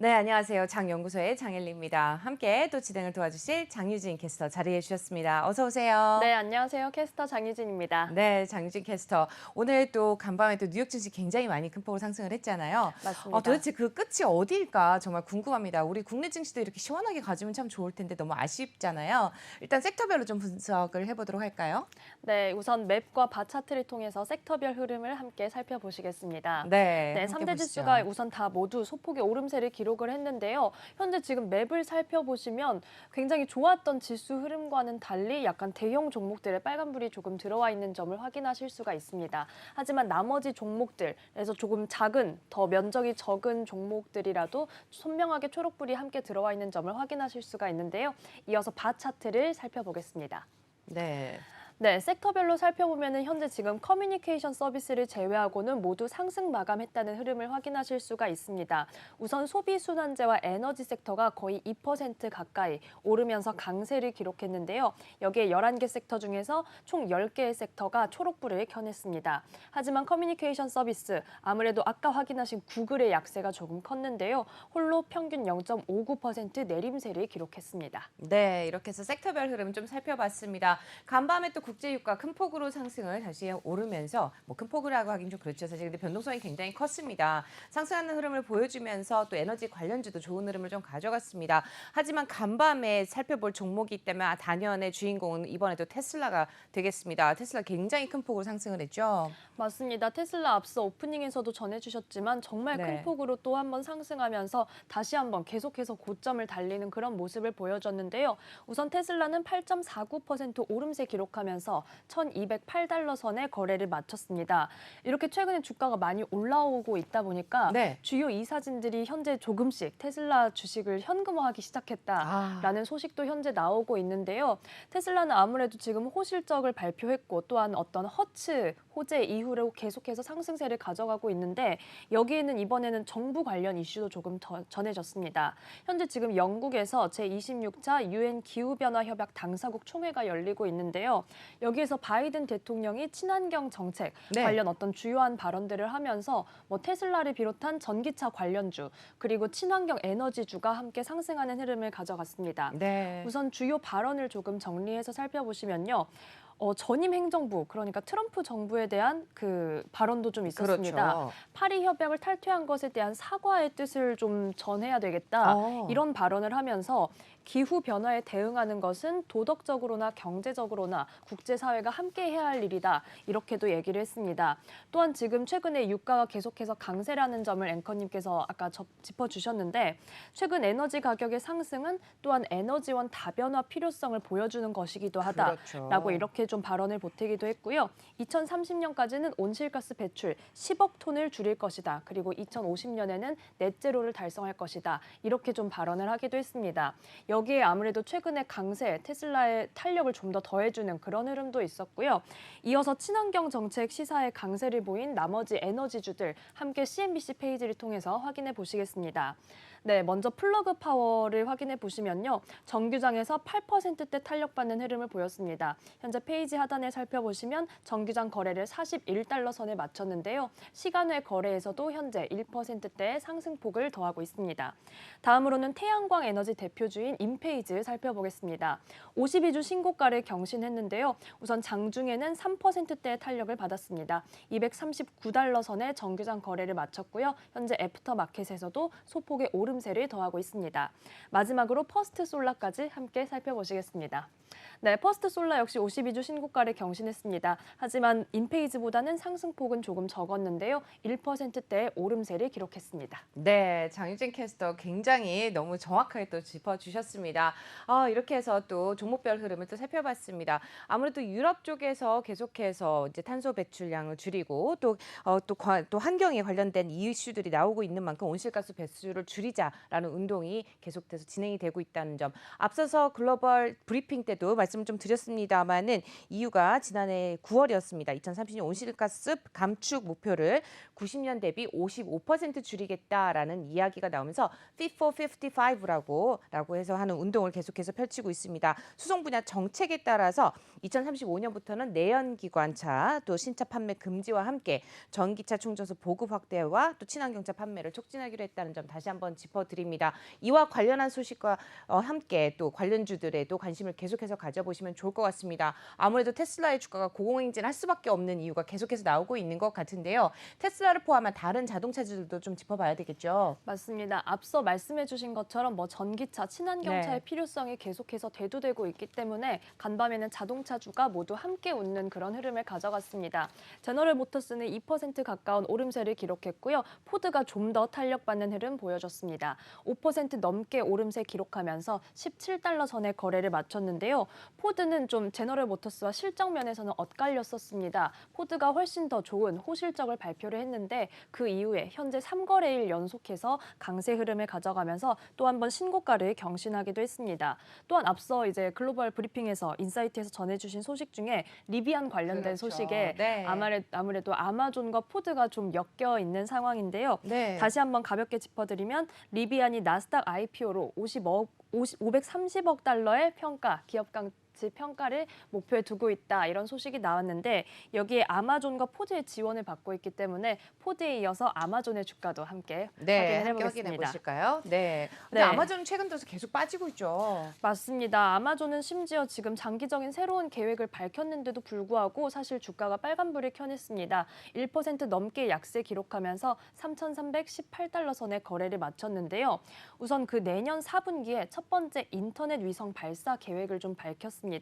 네, 안녕하세요. 장연구소의 장엘리입니다. 함께 또 진행을 도와주실 장유진 캐스터 자리해 주셨습니다. 어서 오세요. 네, 안녕하세요. 캐스터 장유진입니다. 네, 장유진 캐스터. 오늘 또 간밤에 또 뉴욕 증시 굉장히 많이 큰 폭으로 상승을 했잖아요. 맞습니다. 도대체 그 끝이 어디일까 정말 궁금합니다. 우리 국내 증시도 이렇게 시원하게 가지면 참 좋을 텐데 너무 아쉽잖아요. 일단 섹터별로 좀 분석을 해보도록 할까요? 네, 우선 맵과 바 차트를 통해서 섹터별 흐름을 함께 살펴보시겠습니다. 네, 네, 함께 3대 보시죠. 지수가 우선 다 모두 소폭의 오름세를 기록을 했는데요. 현재 지금 맵을 살펴보시면 굉장히 좋았던 지수 흐름과는 달리 약간 대형 종목들의 빨간불이 조금 들어와 있는 점을 확인하실 수가 있습니다. 하지만 나머지 종목들에서 조금 작은, 더 면적이 적은 종목들이라도 선명하게 초록불이 함께 들어와 있는 점을 확인하실 수가 있는데요. 이어서 바 차트를 살펴보겠습니다. 네. 네, 섹터별로 살펴보면 현재 지금 커뮤니케이션 서비스를 제외하고는 모두 상승 마감했다는 흐름을 확인하실 수가 있습니다. 우선 소비순환재와 에너지 섹터가 거의 2% 가까이 오르면서 강세를 기록했는데요. 여기에 11개 섹터 중에서 총 10개의 섹터가 초록불을 켜냈습니다. 하지만 커뮤니케이션 서비스, 아무래도 아까 확인하신 구글의 약세가 조금 컸는데요. 홀로 평균 0.59% 내림세를 기록했습니다. 네, 이렇게 해서 섹터별 흐름 좀 살펴봤습니다. 간밤에 또 국제유가 큰 폭으로 상승을 다시 오르면서 큰 폭이라고 하긴 좀 그렇죠. 사실 근데 변동성이 굉장히 컸습니다. 상승하는 흐름을 보여주면서 또 에너지 관련주도 좋은 흐름을 좀 가져갔습니다. 하지만 간밤에 살펴볼 종목이 있다면 단연의 주인공은 이번에도 테슬라가 되겠습니다. 테슬라 굉장히 큰 폭으로 상승을 했죠. 맞습니다. 테슬라 앞서 오프닝에서도 전해주셨지만 정말 큰 네. 폭으로 또 한 번 상승하면서 다시 한번 계속해서 고점을 달리는 그런 모습을 보여줬는데요. 우선 테슬라는 8.49% 오름세 기록하면서 1,208달러 선에 거래를 마쳤습니다. 이렇게 최근에 주가가 많이 올라오고 있다 보니까 네. 주요 이사진들이 현재 조금씩 테슬라 주식을 현금화하기 시작했다라는 소식도 현재 나오고 있는데요. 테슬라는 아무래도 지금 호실적을 발표했고 또한 어떤 허츠 호재 이후로 계속해서 상승세를 가져가고 있는데 여기에는 이번에는 정부 관련 이슈도 조금 더 전해졌습니다. 현재 지금 영국에서 제26차 유엔 기후변화 협약 당사국 총회가 열리고 있는데요. 여기에서 바이든 대통령이 친환경 정책 네. 관련 어떤 주요한 발언들을 하면서 테슬라를 비롯한 전기차 관련주 그리고 친환경 에너지주가 함께 상승하는 흐름을 가져갔습니다. 네. 우선 주요 발언을 조금 정리해서 살펴보시면요. 전임 행정부, 그러니까 트럼프 정부에 대한 그 발언도 좀 있었습니다. 그렇죠. 파리 협약을 탈퇴한 것에 대한 사과의 뜻을 좀 전해야 되겠다. 어. 이런 발언을 하면서 기후 변화에 대응하는 것은 도덕적으로나 경제적으로나 국제사회가 함께 해야 할 일이다. 이렇게도 얘기를 했습니다. 또한 지금 최근에 유가가 계속해서 강세라는 점을 앵커님께서 아까 짚어주셨는데 최근 에너지 가격의 상승은 또한 에너지원 다변화 필요성을 보여주는 것이기도 하다라고 그렇죠. 이렇게 좀 발언을 보태기도 했고요. 2030년까지는 온실가스 배출 10억 톤을 줄일 것이다. 그리고 2050년에는 넷제로를 달성할 것이다. 이렇게 좀 발언을 하기도 했습니다. 여기에 아무래도 최근에 강세, 테슬라의 탄력을 좀 더 더해주는 그런 흐름도 있었고요. 이어서 친환경 정책 시사에 강세를 보인 나머지 에너지주들 함께 CNBC 페이지를 통해서 확인해 보시겠습니다. 네, 먼저 플러그 파워를 확인해 보시면요. 정규장에서 8%대 탄력받는 흐름을 보였습니다. 현재 페이지 하단에 살펴보시면 정규장 거래를 41달러 선에 마쳤는데요. 시간외 거래에서도 현재 1%대의 상승폭을 더하고 있습니다. 다음으로는 태양광 에너지 대표주인 인페이즈 살펴보겠습니다. 52주 신고가를 경신했는데요. 우선 장중에는 3%대의 탄력을 받았습니다. 239달러 선에 정규장 거래를 마쳤고요. 현재 애프터마켓에서도 소폭의 오름세를 더하고 있습니다. 마지막으로 퍼스트솔라까지 함께 살펴보시겠습니다. 네, 퍼스트솔라 역시 52주 신고가를 경신했습니다. 하지만 인페이즈보다는 상승폭은 조금 적었는데요. 1%대의 오름세를 기록했습니다. 네, 장유진 캐스터 굉장히 너무 정확하게 또 짚어주셨습니다. 이렇게 해서 또 종목별 흐름을 또 살펴봤습니다. 아무래도 유럽 쪽에서 계속해서 이제 탄소 배출량을 줄이고 또 환경에 관련된 이슈들이 나오고 있는 만큼 온실가스 배출을 줄이자라는 운동이 계속돼서 진행이 되고 있다는 점. 앞서서 글로벌 브리핑 때도 이유 말씀 좀 드렸습니다만은 이유가 지난해 9월이었습니다. 2030년 온실가스 감축 목표를 90년 대비 55% 줄이겠다라는 이야기가 나오면서 Fit for 55라고 해서 하는 운동을 계속해서 펼치고 있습니다. 수송 분야 정책에 따라서 2035년부터는 내연기관차 또 신차 판매 금지와 함께 전기차 충전소 보급 확대와 또 친환경차 판매를 촉진하기로 했다는 점 다시 한번 짚어드립니다. 이와 관련한 소식과 함께 또 관련주들에도 관심을 계속해서 가져보시면 좋을 것 같습니다. 아무래도 테슬라의 주가가 고공행진할 수밖에 없는 이유가 계속해서 나오고 있는 것 같은데요. 테슬라를 포함한 다른 자동차주들도 좀 짚어봐야 되겠죠. 맞습니다. 앞서 말씀해 주신 것처럼 전기차, 친환경차의 네. 필요성이 계속해서 대두되고 있기 때문에 간밤에는 자동차주가 모두 함께 웃는 그런 흐름을 가져갔습니다. 제너럴 모터스는 2% 가까운 오름세를 기록했고요. 포드가 좀 더 탄력받는 흐름 보여줬습니다. 5% 넘게 오름세 기록하면서 17달러 선의 거래를 마쳤는데요. 포드는 좀 제너럴 모터스와 실적 면에서는 엇갈렸었습니다. 포드가 훨씬 더 좋은 호실적을 발표를 했는데 그 이후에 현재 3거래일 연속해서 강세 흐름을 가져가면서 또 한 번 신고가를 경신하기도 했습니다. 또한 앞서 이제 글로벌 브리핑에서 인사이트에서 전해주신 소식 중에 리비안 관련된 그렇죠. 소식에 네. 아무래도 아마존과 포드가 좀 엮여 있는 상황인데요. 네. 다시 한번 가볍게 짚어드리면 리비안이 나스닥 IPO로 530억 달러의 기업 가치 평가를 목표에 두고 있다 이런 소식이 나왔는데 여기에 아마존과 포드의 지원을 받고 있기 때문에 포드에 이어서 아마존의 주가도 함께 네, 확인해 함께 확인해 보겠습니다. 보실까요? 네. 근데 네. 아마존은 최근 들어서 계속 빠지고 있죠. 맞습니다. 아마존은 심지어 지금 장기적인 새로운 계획을 밝혔는데도 불구하고 사실 주가가 빨간불을 켜냈습니다. 1% 넘게 약세 기록하면서 3,318달러 선의 거래를 마쳤는데요. 우선 그 내년 4분기에 첫 번째 인터넷 위성 발사 계획을 좀 밝혔습니다.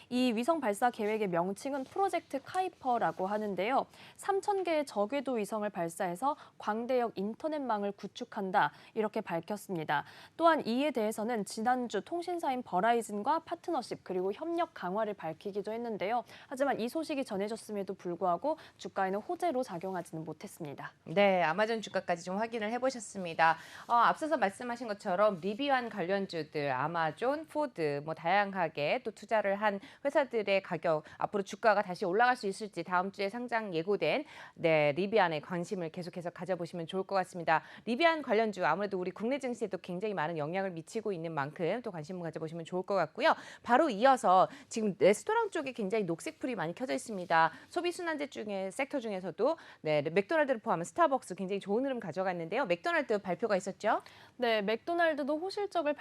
이 위성 발사 계획의 명칭은 프로젝트 카이퍼라고 하는데요. 3,000개의 저궤도 위성을 발사해서 광대역 인터넷망을 구축한다 이렇게 밝혔습니다. 또한 이에 대해서는 지난주 통신사인 버라이즌과 파트너십 그리고 협력 강화를 밝히기도 했는데요. 하지만 이 소식이 전해졌음에도 불구하고 주가에는 호재로 작용하지는 못했습니다. 네, 아마존 주가까지 좀 확인을 해보셨습니다. 앞서서 말씀하신 것처럼 리비안 관련주들, 아마존, 포드, 다양하게 또 투자를 한 회사들의 가격, 앞으로 주가가 다시 올라갈 수 있을지 다음 주에 상장 예고된 리비안에 관심을 계속해서 가져보시면 좋을 것 같습니다. 리비안 관련주 아무래도 우리 국내 증시에도 굉장히 많은 영향을 미치고 있는 만큼 또 관심을 가져보시면 좋을 것 같고요. 바로 이어서 지금 레스토랑 쪽에 굉장히 녹색불이 많이 켜져 있습니다. 소비순환재 중에 섹터 중에서도 맥도날드를 포함한 스타벅스 굉장히 좋은 흐름 가져갔는데요. 맥도날드 발표가 있었죠? 네, 맥도날드도 호실적을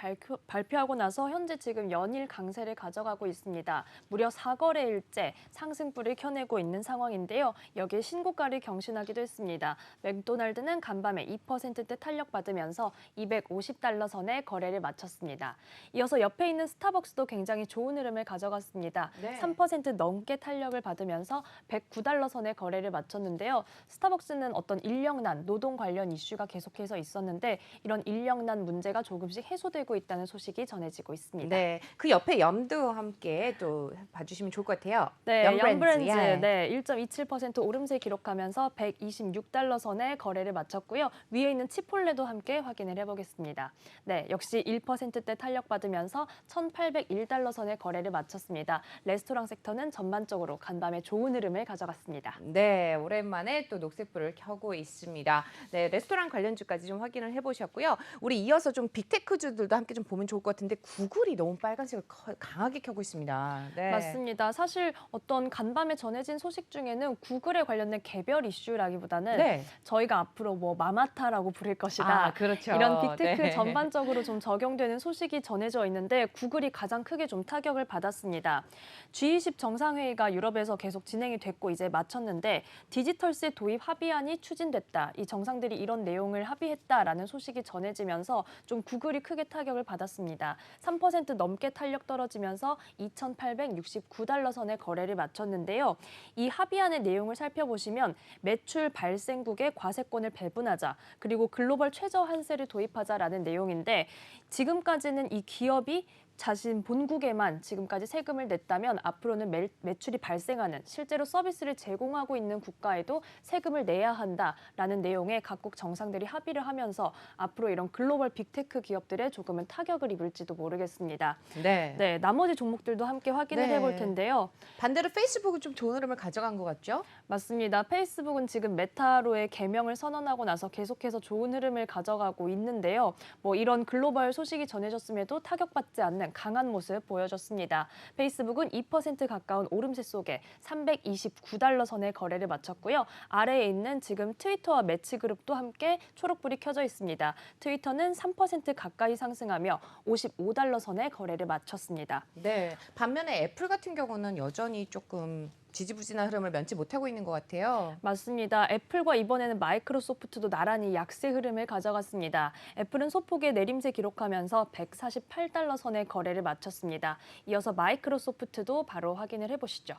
발표하고 나서 현재 지금 연일 강세를 가져가고 있습니다. 무려 4거래일째 상승불을 켜내고 있는 상황인데요. 여기에 신고가를 경신하기도 했습니다. 맥도날드는 간밤에 2%대 탄력받으면서 250달러 선의 거래를 마쳤습니다. 이어서 옆에 있는 스타벅스도 굉장히 좋은 흐름을 가져갔습니다. 네. 3% 넘게 탄력을 받으면서 109달러 선의 거래를 마쳤는데요. 스타벅스는 어떤 인력난, 노동 관련 이슈가 계속해서 있었는데 이런 인력난 문제가 조금씩 해소되고 있다는 소식이 전해지고 있습니다. 네, 그 옆에 염도 함께 또 봐주시면 좋을 것 같아요. 네, 염브랜즈 예. 1.27% 오름세 기록하면서 126달러 선의 거래를 마쳤고요. 위에 있는 치폴레도 함께 확인을 해보겠습니다. 네, 역시 1%대 탄력받으면서 1,801달러 선의 거래를 마쳤습니다. 레스토랑 섹터는 전반적으로 간밤에 좋은 흐름을 가져갔습니다. 네, 오랜만에 또 녹색불을 켜고 있습니다. 네, 레스토랑 관련주까지 좀 확인을 해보셨고요. 우리 이어서 좀 빅테크주들도 함께 좀 보면 좋을 것 같은데 구글이 너무 빨간색을 강하게 켜고 있습니다. 네. 맞습니다. 사실 어떤 간밤에 전해진 소식 중에는 구글에 관련된 개별 이슈라기보다는 네. 저희가 앞으로 마마타라고 부를 것이다. 그렇죠. 이런 빅테크 네. 전반적으로 좀 적용되는 소식이 전해져 있는데 구글이 가장 크게 좀 타격을 받았습니다. G20 정상회의가 유럽에서 계속 진행이 됐고 이제 마쳤는데 디지털세 도입 합의안이 추진됐다. 이 정상들이 이런 내용을 합의했다라는 소식이 전해지면서 좀 구글이 크게 타격을 받았습니다. 3% 넘게 탄력 떨어지면서 2,869달러 선의 거래를 마쳤는데요. 이 합의안의 내용을 살펴보시면 매출 발생국에 과세권을 배분하자 그리고 글로벌 최저 한세를 도입하자라는 내용인데 지금까지는 이 기업이 자신 본국에만 지금까지 세금을 냈다면 앞으로는 매출이 발생하는 실제로 서비스를 제공하고 있는 국가에도 세금을 내야 한다라는 내용의 각국 정상들이 합의를 하면서 앞으로 이런 글로벌 빅테크 기업들의 조금은 타격을 입을지도 모르겠습니다. 네. 네, 나머지 종목들도 함께 확인을 네. 해볼 텐데요. 반대로 페이스북은 좀 좋은 흐름을 가져간 것 같죠? 맞습니다. 페이스북은 지금 메타로의 개명을 선언하고 나서 계속해서 좋은 흐름을 가져가고 있는데요. 이런 글로벌 소식이 전해졌음에도 타격받지 않는 강한 모습 보여줬습니다. 페이스북은 2% 가까운 오름세 속에 $329 선의 거래를 마쳤고요. 아래에 있는 지금 트위터와 매치그룹도 함께 초록불이 켜져 있습니다. 트위터는 3% 가까이 상승하며 $55 선의 거래를 마쳤습니다. 네. 반면에 애플 같은 경우는 여전히 조금 지지부진한 흐름을 면치 못하고 있는 것 같아요. 맞습니다. 애플과 이번에는 마이크로소프트도 나란히 약세 흐름을 가져갔습니다. 애플은 소폭의 내림세 기록하면서 $148 선의 거래를 마쳤습니다. 이어서 마이크로소프트도 바로 확인을 해보시죠.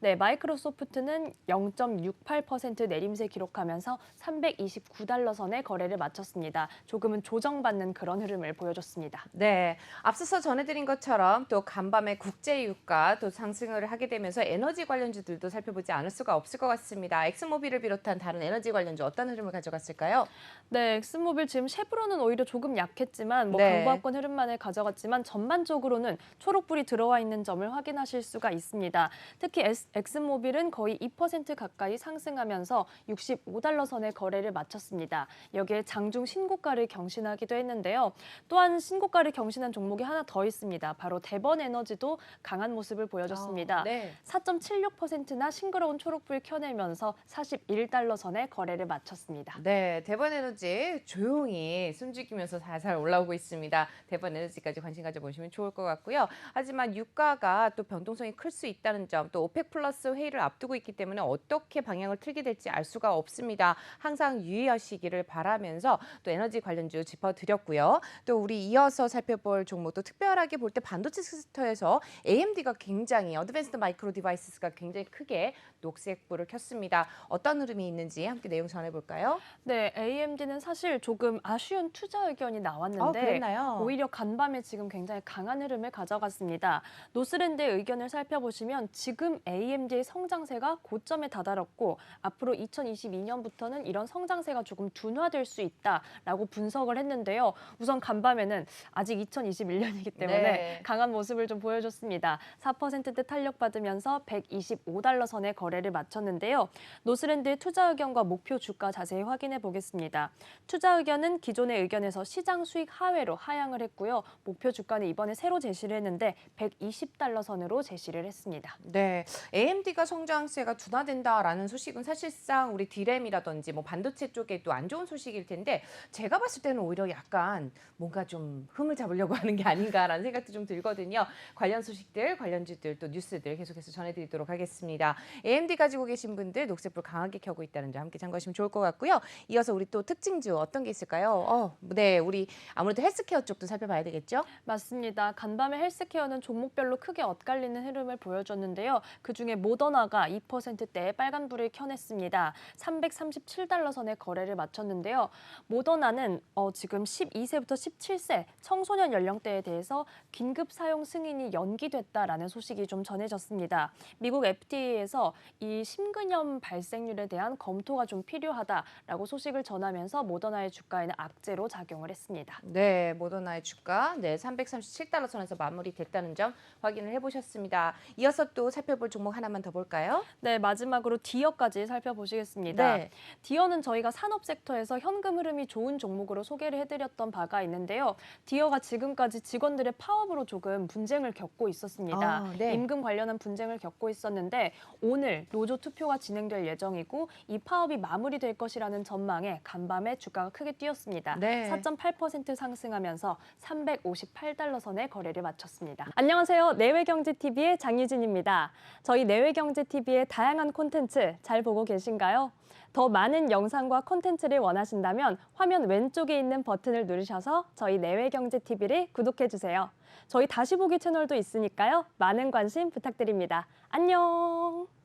네, 마이크로소프트는 0.68% 내림세 기록하면서 $329 선의 거래를 마쳤습니다. 조금은 조정받는 그런 흐름을 보여줬습니다. 네, 앞서서 전해드린 것처럼 또 간밤에 국제유가 또 상승을 하게 되면서 에너지 관련주들도 살펴보지 않을 수가 없을 것 같습니다. 엑스모빌을 비롯한 다른 에너지 관련주 어떤 흐름을 가져갔을까요? 네, 엑스모빌 지금 쉐브론은 오히려 조금 약했지만 네. 강보합권 흐름만을 가져갔지만 전반적으로는 초록불이 들어와 있는 점을 확인하실 수가 있습니다. 특히 엑스모빌은 거의 2% 가까이 상승하면서 $65 선의 거래를 마쳤습니다. 여기에 장중 신고가를 경신하기도 했는데요. 또한 신고가를 경신한 종목이 하나 더 있습니다. 바로 대번에너지도 강한 모습을 보여줬습니다. 네. 4.76%나 싱그러운 초록불 켜내면서 $41 선의 거래를 마쳤습니다. 네, 대번에너지 조용히 숨죽이면서 살살 올라오고 있습니다. 대번에너지까지 관심 가져보시면 좋을 것 같고요. 하지만 유가가 또 변동성이 클 수 있다는 점, 또 오펙 플러스 회의를 앞두고 있기 때문에 어떻게 방향을 틀게 될지 알 수가 없습니다. 항상 유의하시기를 바라면서 또 에너지 관련주 짚어드렸고요. 또 우리 이어서 살펴볼 종목도 특별하게 볼 때 반도체 섹터에서 AMD가 굉장히 어드밴스드 마이크로 디바이스가 굉장히 크게 녹색불을 켰습니다. 어떤 흐름이 있는지 함께 내용 전해볼까요? 네, AMD는 사실 조금 아쉬운 투자 의견이 나왔는데 그랬나요? 오히려 간밤에 지금 굉장히 강한 흐름을 가져갔습니다. 노스랜드의 의견을 살펴보시면 지금 AMD의 성장세가 고점에 다다랐고 앞으로 2022년부터는 이런 성장세가 조금 둔화될 수 있다라고 분석을 했는데요. 우선 간밤에는 아직 2021년이기 때문에 네. 강한 모습을 좀 보여줬습니다. 4%대 탄력받으면서 $125 선의 거래를 마쳤는데요. 노스랜드의 투자 의견과 목표 주가 자세히 확인해 보겠습니다. 투자 의견은 기존의 의견에서 시장 수익 하회로 하향을 했고요. 목표 주가는 이번에 새로 제시를 했는데 $120 선으로 제시를 했습니다. 네, AMD가 성장세가 둔화된다라는 소식은 사실상 우리 D램이라든지 반도체 쪽에도 안 좋은 소식일 텐데 제가 봤을 때는 오히려 약간 뭔가 좀 흠을 잡으려고 하는 게 아닌가라는 생각도 좀 들거든요. 관련 소식들, 관련주들 또 뉴스들 계속해서 전해드리도록 하겠습니다. AMD 가지고 계신 분들 녹색불 강하게 켜고 있다는 점 함께 참고하시면 좋을 것 같고요. 이어서 우리 또 특징주 어떤 게 있을까요? 네, 우리 아무래도 헬스케어 쪽도 살펴봐야 되겠죠? 맞습니다. 간밤에 헬스케어는 종목별로 크게 엇갈리는 흐름을 보여줬는데요. 그중에 모더나가 2%대의 빨간불을 켜냈습니다. $337 선의 거래를 마쳤는데요. 모더나는 지금 12세부터 17세 청소년 연령대에 대해서 긴급 사용 승인이 연기됐다라는 소식이 좀 전해졌습니다. 미국 FDA에서 이 심근염 발생률에 대한 검토가 좀 필요하다라고 소식을 전하면서 모더나의 주가에는 악재로 작용을 했습니다. 네, 모더나의 주가 $337 선에서 마무리됐다는 점 확인을 해보셨습니다. 이어서 또 살펴볼 종목 하나만 더 볼까요? 네, 마지막으로 디어까지 살펴보시겠습니다. 네. 디어는 저희가 산업 섹터에서 현금 흐름이 좋은 종목으로 소개를 해드렸던 바가 있는데요. 디어가 지금까지 직원들의 파업으로 조금 분쟁을 겪고 있었습니다. 네. 임금 관련한 분쟁을 겪고 있었는데 오늘 노조 투표가 진행될 예정이고 이 파업이 마무리될 것이라는 전망에 간밤에 주가가 크게 뛰었습니다. 네. 4.8% 상승하면서 $358 선의 거래를 마쳤습니다. 안녕하세요. 내외경제TV의 장유진입니다. 저희 내외경제TV의 다양한 콘텐츠 잘 보고 계신가요? 더 많은 영상과 콘텐츠를 원하신다면 화면 왼쪽에 있는 버튼을 누르셔서 저희 내외경제TV를 구독해주세요. 저희 다시 보기 채널도 있으니까요. 많은 관심 부탁드립니다. 안녕!